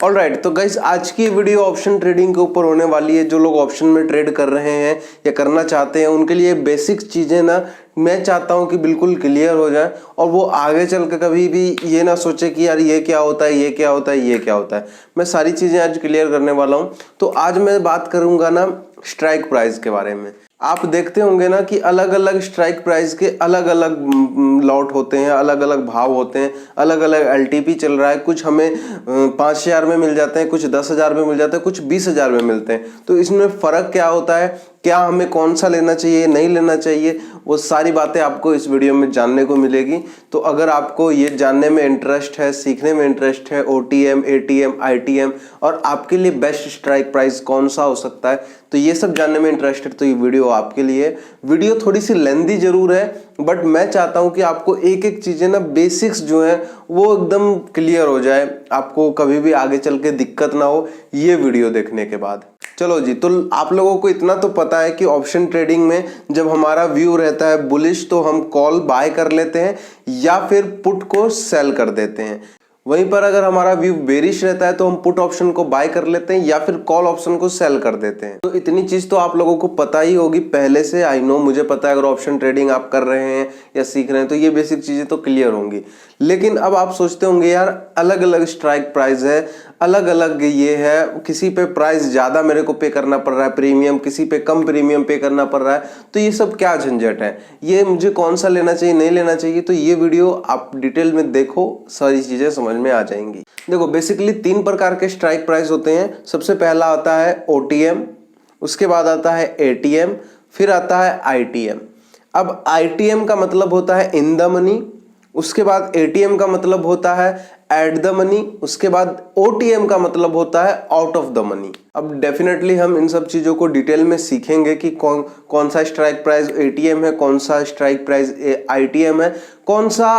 Alright, तो guys आज की वीडियो ऑप्शन ट्रेडिंग के ऊपर होने वाली है। जो लोग ऑप्शन में ट्रेड कर रहे हैं या करना चाहते हैं उनके लिए बेसिक चीज़ें ना मैं चाहता हूं कि बिल्कुल क्लियर हो जाए और वो आगे चल के कभी भी ये ना सोचे कि यार ये क्या होता है, ये क्या होता है, ये क्या होता है। मैं सारी चीज़ें आज क्लियर करने वाला हूं। तो आज मैं बात करूंगा ना स्ट्राइक प्राइस के बारे में। आप देखते होंगे ना कि अलग अलग स्ट्राइक प्राइस के अलग अलग लॉट होते हैं, अलग अलग भाव होते हैं, अलग अलग एलटीपी चल रहा है। कुछ हमें 5,000 में मिल जाते हैं, कुछ 10,000 में मिल जाते हैं, कुछ 20,000 में मिलते हैं। तो इसमें फ़र्क क्या होता है, क्या हमें कौन सा लेना चाहिए, नहीं लेना चाहिए, वो सारी बातें आपको इस वीडियो में जानने को मिलेगी। तो अगर आपको ये जानने में इंटरेस्ट है, सीखने में इंटरेस्ट है, ओटीएम, एटीएम, आईटीएम और आपके लिए बेस्ट स्ट्राइक प्राइस कौन सा हो सकता है, तो ये सब जानने में इंटरेस्ट है तो ये वीडियो आपके लिए। वीडियो थोड़ी सी लेंदी जरूर है बट मैं चाहता हूं कि आपको एक एक चीजें ना बेसिक्स जो है वो एकदम क्लियर हो जाए, आपको कभी भी आगे चल के दिक्कत ना हो ये वीडियो देखने के बाद। चलो जी, तो आप लोगों को इतना तो पता है कि ऑप्शन ट्रेडिंग में जब हमारा व्यू रहता है बुलिश तो हम कॉल बाय कर लेते हैं या फिर पुट को सेल कर देते हैं। वहीं पर अगर हमारा व्यू बेरिश रहता है तो हम पुट ऑप्शन को बाय कर लेते हैं या फिर कॉल ऑप्शन को सेल कर देते हैं। तो इतनी चीज तो आप लोगों को पता ही होगी पहले से। आई नो, मुझे पता है अगर ऑप्शन ट्रेडिंग आप कर रहे हैं या सीख रहे हैं तो ये बेसिक चीजें तो क्लियर होंगी। लेकिन अब आप सोचते होंगे यार अलग अलग स्ट्राइक प्राइस है, अलग अलग ये है, किसी पे प्राइस ज्यादा मेरे को पे करना पड़ रहा है प्रीमियम, किसी पे कम प्रीमियम पे करना पड़ रहा है, तो ये सब क्या झंझट है, ये मुझे कौन सा लेना चाहिए, नहीं लेना चाहिए। तो ये वीडियो आप डिटेल में देखो, सारी चीजें समझ में आ जाएंगी। देखो बेसिकली 3 प्रकार के स्ट्राइक प्राइस होते हैं। सबसे पहला आता है ओटीएम, उसके बाद आता है एटीएम, फिर आता है आईटीएम। अब आईटीएम का मतलब होता है इन द मनी, उसके बाद एटीएम का मतलब होता है एट द मनी, उसके बाद ओटीएम का मतलब होता है आउट ऑफ द मनी। अब डेफिनेटली हम इन सब चीजों को डिटेल में सीखेंगे कि कौन सा स्ट्राइक प्राइस एटीएम है, कौन सा स्ट्राइक प्राइस आईटीएम है, कौन सा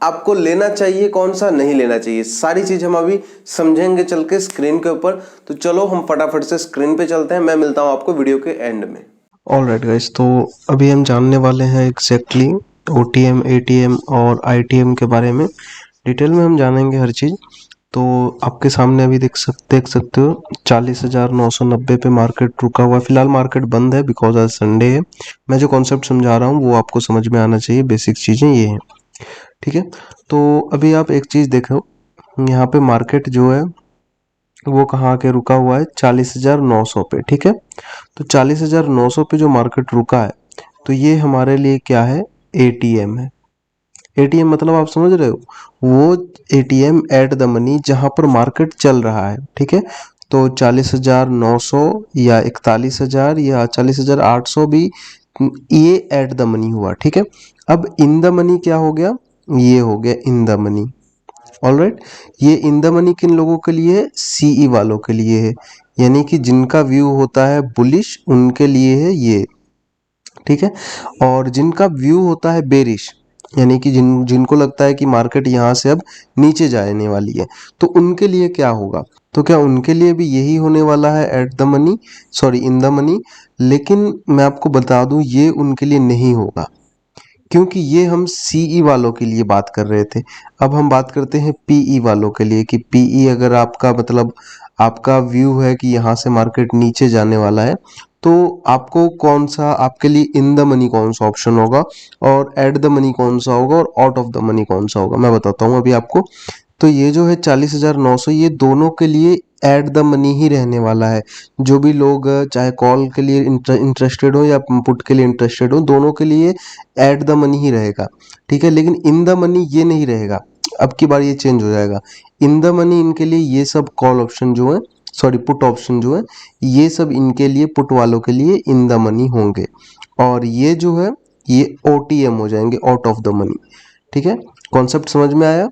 आपको लेना चाहिए, कौन सा नहीं लेना चाहिए। सारी चीज हम अभी समझेंगे चल के स्क्रीन के ऊपर। तो चलो हम फटाफट से स्क्रीन पे चलते हैं, मैं मिलता हूं आपको वीडियो के एंड में। ऑलराइट गाइस, तो अभी हम जानने वाले हैं एग्जैक्टली ओटीएम, एटीएम और आईटीएम के बारे में। डिटेल में हम जानेंगे हर चीज़। तो आपके सामने अभी देख सकते हो 40,990 पे मार्केट रुका हुआ है। फिलहाल मार्केट बंद है बिकॉज आज संडे है। मैं जो कॉन्सेप्ट समझा रहा हूँ वो आपको समझ में आना चाहिए। बेसिक चीज़ें ये हैं, ठीक है। तो अभी आप एक चीज़ देखो, यहाँ पे मार्केट जो है वो कहाँ के रुका हुआ है, 40,900 पे, ठीक है। तो 40,900 पे जो मार्केट रुका है तो ये हमारे लिए क्या है, एटीएम है। एटीएम मतलब आप समझ रहे हो, वो एटीएम एट द मनी जहां पर मार्केट चल रहा है, ठीक है। तो 40,900 या 41,000 या 40,800 भी ये एट द मनी हुआ, ठीक है। अब इन द मनी क्या हो गया, ये हो गया इन द मनी। ऑलराइट, ये इन द मनी किन लोगों के लिए है, सीई वालों के लिए है, यानी कि जिनका व्यू होता है बुलिश उनके लिए है ये, ठीक है। और जिनका व्यू होता है बेरिश, यानी कि जिनको लगता है कि मार्केट यहाँ से अब नीचे जाने वाली है, तो उनके लिए क्या होगा, तो क्या उनके लिए भी यही होने वाला है eight the money, sorry in the money. लेकिन मैं आपको बता दूं ये उनके लिए नहीं होगा, क्योंकि ये हम सीई वालों के लिए बात कर रहे थे। अब हम बात करते हैं पीई वालों के लिए कि पीई अगर आपका मतलब आपका व्यू है कि यहाँ से मार्केट नीचे जाने वाला है, तो आपको कौन सा, आपके लिए इन द मनी कौन सा ऑप्शन होगा और एट द मनी कौन सा होगा और आउट ऑफ द मनी कौन सा होगा, मैं बताता हूँ अभी आपको। तो ये जो है 40,900 ये दोनों के लिए एट द मनी ही रहने वाला है। जो भी लोग चाहे कॉल के लिए इंटरेस्टेड हो या पुट के लिए इंटरेस्टेड हो, दोनों के लिए एट द मनी ही रहेगा, ठीक है। लेकिन इन द मनी ये नहीं रहेगा, अब की बार ये चेंज हो जाएगा। इन द मनी इनके लिए ये सब कॉल ऑप्शन जो है, सॉरी पुट ऑप्शन जो है, ये सब इनके लिए, पुट वालों के लिए इन द मनी होंगे। और ये जो है ये ओटीएम हो जाएंगे, आउट ऑफ द मनी, ठीक है। कॉन्सेप्ट समझ में आया?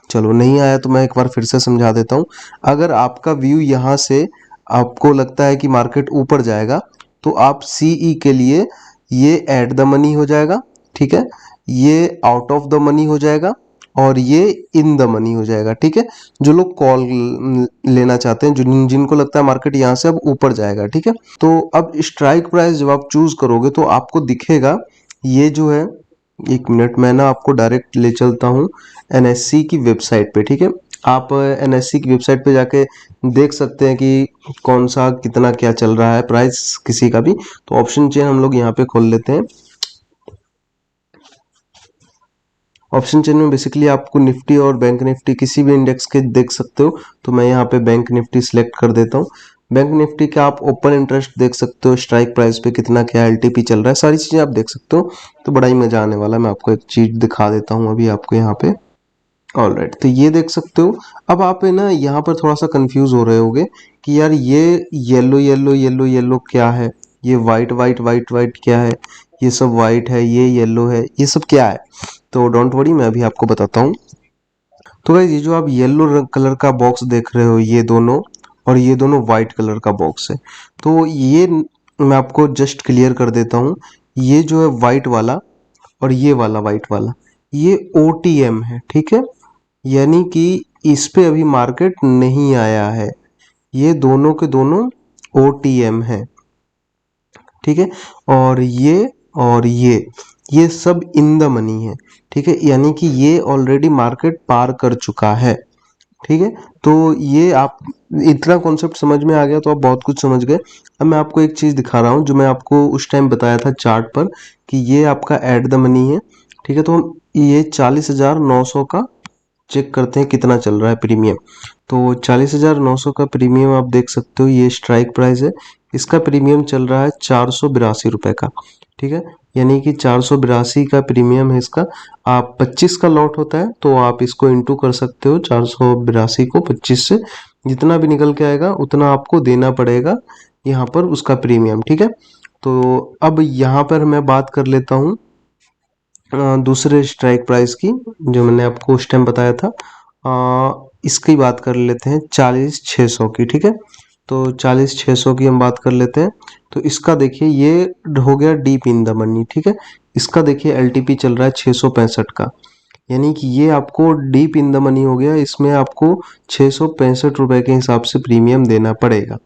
चलो, नहीं आया तो मैं एक बार फिर से समझा देता हूँ। अगर आपका व्यू यहाँ से आपको लगता है कि मार्केट ऊपर जाएगा तो आप सीई के लिए ये एट द मनी हो जाएगा, ठीक है, ये आउट ऑफ द मनी हो जाएगा और ये इन द मनी हो जाएगा, ठीक है। जो लोग कॉल लेना चाहते हैं, जिनको लगता है मार्केट यहाँ से अब ऊपर जाएगा, ठीक है। तो अब स्ट्राइक प्राइस जब आप चूज करोगे तो आपको दिखेगा ये जो है, एक मिनट मैं ना आपको डायरेक्ट ले चलता हूँ एनएससी की वेबसाइट पे, ठीक है। आप एनएससी की वेबसाइट पे जाके देख सकते हैं कि कौन सा कितना क्या चल रहा है प्राइस किसी का भी। तो ऑप्शन चेन हम लोग यहाँ पे खोल लेते हैं। ऑप्शन चेन में बेसिकली आपको निफ्टी और बैंक निफ्टी किसी भी इंडेक्स के देख सकते हो। तो मैं यहाँ पे बैंक निफ्टी सिलेक्ट कर देता हूँ। बैंक निफ्टी का आप ओपन इंटरेस्ट देख सकते हो, स्ट्राइक प्राइस पे कितना क्या एलटीपी चल रहा है, सारी चीजें आप देख सकते हो। तो बड़ा ही मजा आने वाला है। मैं आपको एक चीज दिखा देता हूँ अभी आपको यहाँ पे। ऑलराइट, तो ये देख सकते हो। अब आप है ना यहाँ पर थोड़ा सा कंफ्यूज हो रहे होगे कि यार ये येलो येलो येलो येलो क्या है, ये वाइट वाइट वाइट वाइट क्या है, ये सब वाइट है, ये येलो है, ये सब क्या है। तो डोंट वरी, मैं अभी आपको बताता हूँ। तो गाइस, ये जो आप येलो कलर का बॉक्स देख रहे हो, ये दोनों और ये दोनों वाइट कलर का बॉक्स है। तो ये मैं आपको जस्ट क्लियर कर देता हूँ। ये जो है वाइट वाला और ये वाला वाइट वाला, ये OTM है, ठीक है। यानी कि इस पे अभी मार्केट नहीं आया है। ये दोनों के दोनों OTM है, ठीक है। और ये सब इन द मनी है, ठीक है। यानी कि ये ऑलरेडी मार्केट पार कर चुका है, ठीक है। तो ये आप इतना कॉन्सेप्ट समझ में आ गया तो आप बहुत कुछ समझ गए। अब मैं आपको एक चीज दिखा रहा हूँ जो मैं आपको उस टाइम बताया था चार्ट पर कि ये आपका एट द मनी है, ठीक है। तो हम ये 40,900 का चेक करते हैं कितना चल रहा है प्रीमियम। तो 40,900 का प्रीमियम आप देख सकते हो, ये स्ट्राइक प्राइस है। इसका प्रीमियम चल रहा है 482 रुपए का, ठीक है। यानी कि 482 का प्रीमियम है इसका। आप 25 का लॉट होता है तो आप इसको इंटू कर सकते हो, 482 को 25 से, जितना भी निकल के आएगा उतना आपको देना पड़ेगा यहाँ पर उसका प्रीमियम, ठीक है। तो अब यहाँ पर मैं बात कर लेता हूँ दूसरे स्ट्राइक प्राइस की जो मैंने आपको उस टाइम बताया था। इसकी बात कर लेते हैं 40,600 की, ठीक है। तो 40,600 की हम बात कर लेते हैं। तो इसका देखिए ये हो गया डीप इन द मनी, ठीक है। इसका देखिए एलटीपी चल रहा है 665 का, यानी कि ये आपको डीप इन द मनी हो गया। इसमें आपको 665 रुपए के हिसाब से प्रीमियम देना पड़ेगा,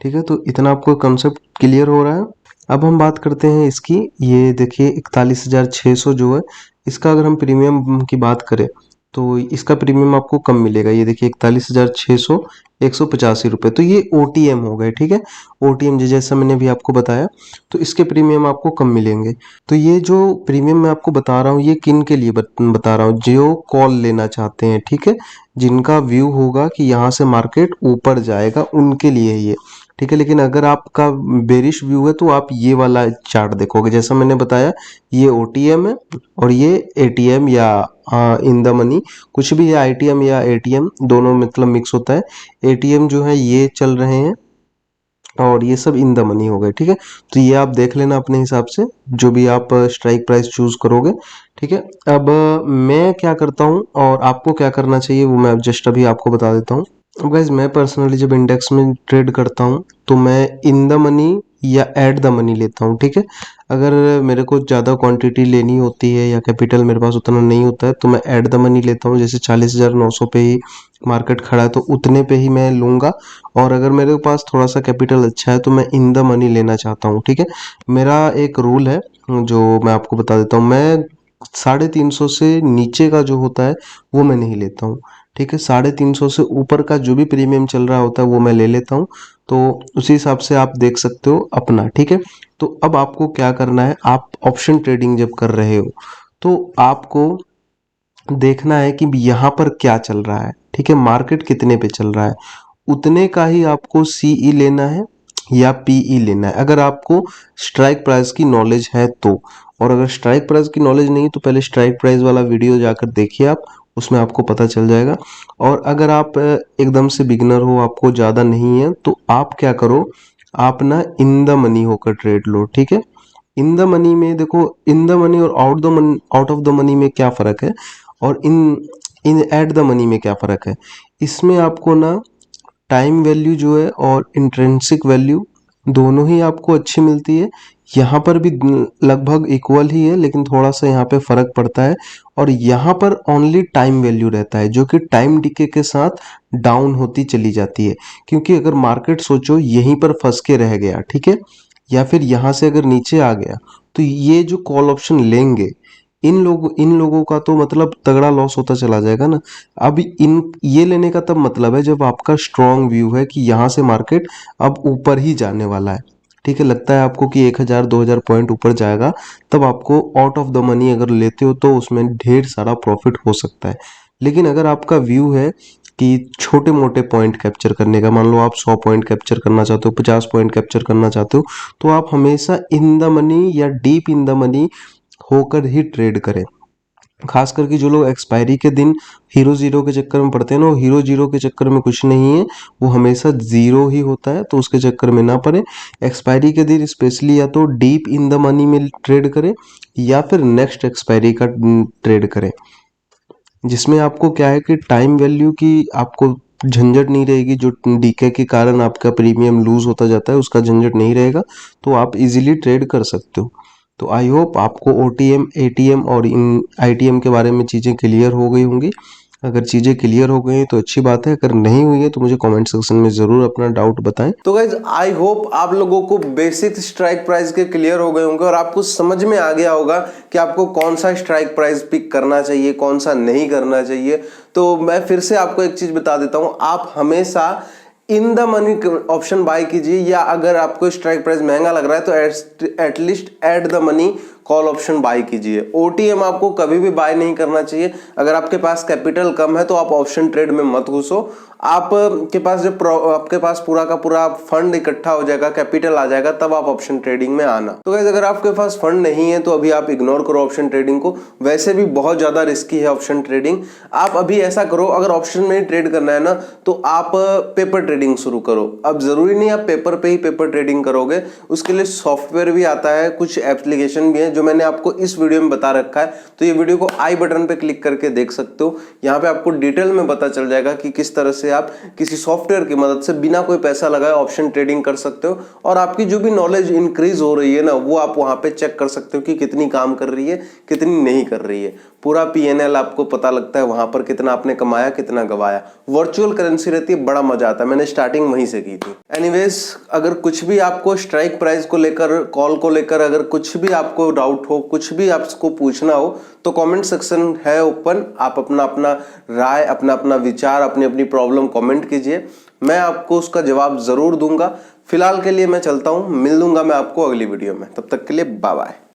ठीक है। तो इतना आपको कंसेप्ट क्लियर हो रहा है। अब हम बात करते हैं इसकी। ये देखिए 41,600 जो है, इसका अगर हम प्रीमियम की बात करें तो इसका प्रीमियम आपको कम मिलेगा। ये देखिए 41,600 185 रुपये। तो ये OTM हो गए, ठीक है। OTM जैसा मैंने भी आपको बताया, तो इसके प्रीमियम आपको कम मिलेंगे। तो ये जो प्रीमियम मैं आपको बता रहा हूँ ये किन के लिए बता रहा हूँ, जो कॉल लेना चाहते हैं, ठीक है। जिनका व्यू होगा कि यहाँ से मार्केट ऊपर जाएगा उनके लिए ये, ठीक है। लेकिन अगर आपका बेरिश व्यू है तो आप ये वाला चार्ट देखोगे। जैसा मैंने बताया, ये OTM है और ये ATM या इन द मनी, कुछ भी है, ITM या ATM दोनों मतलब मिक्स होता है। ATM जो है ये चल रहे हैं और ये सब इन द मनी हो गए, ठीक है। तो ये आप देख लेना अपने हिसाब से जो भी आप स्ट्राइक प्राइस चूज करोगे, ठीक है। अब मैं क्या करता हूँ और आपको क्या करना चाहिए वो मैं जस्ट अभी आपको बता देता हूँ। अब गाइज, मैं पर्सनली जब इंडेक्स में ट्रेड करता हूँ तो मैं इन द मनी या एट द मनी लेता हूँ, ठीक है। अगर मेरे को ज़्यादा क्वांटिटी लेनी होती है या कैपिटल मेरे पास उतना नहीं होता है तो मैं एट द मनी लेता हूँ। जैसे 40,900 पे ही मार्केट खड़ा है तो उतने पे ही मैं लूँगा। और अगर मेरे पास थोड़ा सा कैपिटल अच्छा है तो मैं इन द मनी लेना चाहता हूँ, ठीक है। मेरा एक रूल है जो मैं आपको बता देता हूँ। मैं 350 से नीचे का जो होता है वो मैं नहीं लेता हूँ, ठीक है। 350 से ऊपर का जो भी प्रीमियम चल रहा होता है वो मैं ले लेता हूँ। तो उसी हिसाब से आप देख सकते हो अपना, ठीक है। तो अब आपको क्या करना है, आप ऑप्शन ट्रेडिंग जब कर रहे हो तो आपको देखना है कि यहाँ पर क्या चल रहा है, ठीक है। मार्केट कितने पे चल रहा है, उतने का ही आपको CE लेना है या PE लेना है, अगर आपको स्ट्राइक प्राइस की नॉलेज है तो। और अगर स्ट्राइक प्राइस की नॉलेज नहीं तो पहले स्ट्राइक प्राइस वाला वीडियो जाकर देखिए आप, उसमें आपको पता चल जाएगा। और अगर आप एकदम से बिगनर हो, आपको ज़्यादा नहीं है, तो आप क्या करो, आप ना इन द मनी होकर ट्रेड लो, ठीक है। इन द मनी में देखो, इन द मनी और आउट ऑफ द मनी में क्या फ़र्क है, और इन इन एट द मनी में क्या फ़र्क है। इसमें आपको ना टाइम वैल्यू जो है और इंट्रिंसिक वैल्यू दोनों ही आपको अच्छी मिलती है। यहाँ पर भी लगभग इक्वल ही है, लेकिन थोड़ा सा यहाँ पे फ़र्क पड़ता है। और यहाँ पर ओनली टाइम वैल्यू रहता है जो कि टाइम डिके के साथ डाउन होती चली जाती है। क्योंकि अगर मार्केट सोचो यहीं पर फंस के रह गया, ठीक है, या फिर यहाँ से अगर नीचे आ गया, तो ये जो कॉल ऑप्शन लेंगे इन लोगों का तो मतलब तगड़ा लॉस होता चला जाएगा ना। अब इन ये लेने का तब मतलब है जब आपका स्ट्रॉन्ग व्यू है कि यहाँ से मार्केट अब ऊपर ही जाने वाला है, ठीक है। लगता है आपको कि 1000-2000 पॉइंट ऊपर जाएगा, तब आपको आउट ऑफ द मनी अगर लेते हो तो उसमें ढेर सारा प्रॉफिट हो सकता है। लेकिन अगर आपका व्यू है कि छोटे मोटे पॉइंट कैप्चर करने का, मान लो आप 100 पॉइंट कैप्चर करना चाहते हो, 50 पॉइंट कैप्चर करना चाहते हो, तो आप हमेशा इन द मनी या डीप इन द मनी होकर ही ट्रेड करें। खास करके जो लोग एक्सपायरी के दिन हीरो जीरो के चक्कर में पड़ते हैं ना, वो हीरो जीरो के चक्कर में कुछ नहीं है, वो हमेशा जीरो ही होता है, तो उसके चक्कर में ना पड़े। एक्सपायरी के दिन स्पेशली या तो डीप इन द मनी में ट्रेड करें या फिर नेक्स्ट एक्सपायरी का ट्रेड करें, जिसमें आपको क्या है कि टाइम वैल्यू की आपको झंझट नहीं रहेगी। जो डीके के कारण आपका प्रीमियम लूज होता जाता है उसका झंझट नहीं रहेगा, तो आप इजीली ट्रेड कर सकते हो। तो आई होप आपको ओटीएम, एटीएम और इन आईटीएम के बारे में चीज़ें क्लियर हो गई होंगी। अगर चीज़ें क्लियर हो गई तो अच्छी बात है, अगर नहीं हुई है तो मुझे कमेंट सेक्शन में ज़रूर अपना डाउट बताएं। तो गाइज आई होप आप लोगों को बेसिक स्ट्राइक प्राइस के क्लियर हो गए होंगे और आपको समझ में आ गया होगा कि आपको कौन सा स्ट्राइक प्राइस पिक करना चाहिए, कौन सा नहीं करना चाहिए। तो मैं फिर से आपको एक चीज बता देता हूं, आप हमेशा in the money option buy कीजिए, या अगर आपको स्ट्राइक प्राइस महंगा लग रहा है तो at least at the money call option buy कीजिए। ओटीएम आपको कभी भी बाय नहीं करना चाहिए। अगर आपके पास कैपिटल कम है तो आप ऑप्शन ट्रेड में मत घुसो। आपके पास जब आपके पास पूरा का पूरा फंड इकट्ठा हो जाएगा, कैपिटल आ जाएगा, तब आप ऑप्शन ट्रेडिंग में आना। तो गाइस अगर आपके पास फंड नहीं है तो अभी आप इग्नोर करो ऑप्शन ट्रेडिंग को। वैसे भी बहुत ज्यादा रिस्की है ऑप्शन ट्रेडिंग। आप अभी ऐसा करो, अगर ऑप्शन में ही ट्रेड करना है ना तो आप पेपर ट्रेडिंग शुरू करो। अब जरूरी नहीं आप पेपर पे ही पेपर ट्रेडिंग करोगे, उसके लिए सॉफ्टवेयर भी आता है, कुछ एप्लीकेशन भी है जो मैंने आपको इस वीडियो में बता रखा है। तो ये वीडियो को आई बटन पे क्लिक करके देख सकते हो। यहाँ पे आपको डिटेल में पता चल जाएगा कि किस तरह से आप किसी सॉफ्टवेयर की मदद से बिना कोई पैसा लगाए ऑप्शन ट्रेडिंग कर सकते हो। और आपकी जो भी नॉलेज इंक्रीज हो रही है ना, वो आप वहां पे चेक कर सकते हो कि कितनी काम कर रही है, कितनी नहीं कर रही है। पूरा पीएनएल आपको पता लगता है वहां पर, कितना आपने कमाया, कितना गवाया। वर्चुअल करेंसी रहती है, बड़ा मजा आता है। मैंने स्टार्टिंग वहीं से की थी। एनीवेज, अगर कुछ भी आपको स्ट्राइक प्राइस को लेकर, कॉल को लेकर अगर कुछ भी आपको डाउट हो, कुछ भी आपको पूछना हो, तो कमेंट सेक्शन है ओपन। आप अपना अपना राय, अपना अपना विचार, अपनी अपनी प्रॉब्लम कमेंट कीजिए, मैं आपको उसका जवाब जरूर दूंगा। फिलहाल के लिए मैं चलता हूं, मिल लूंगा मैं आपको अगली वीडियो में। तब तक के लिए बाय बाय।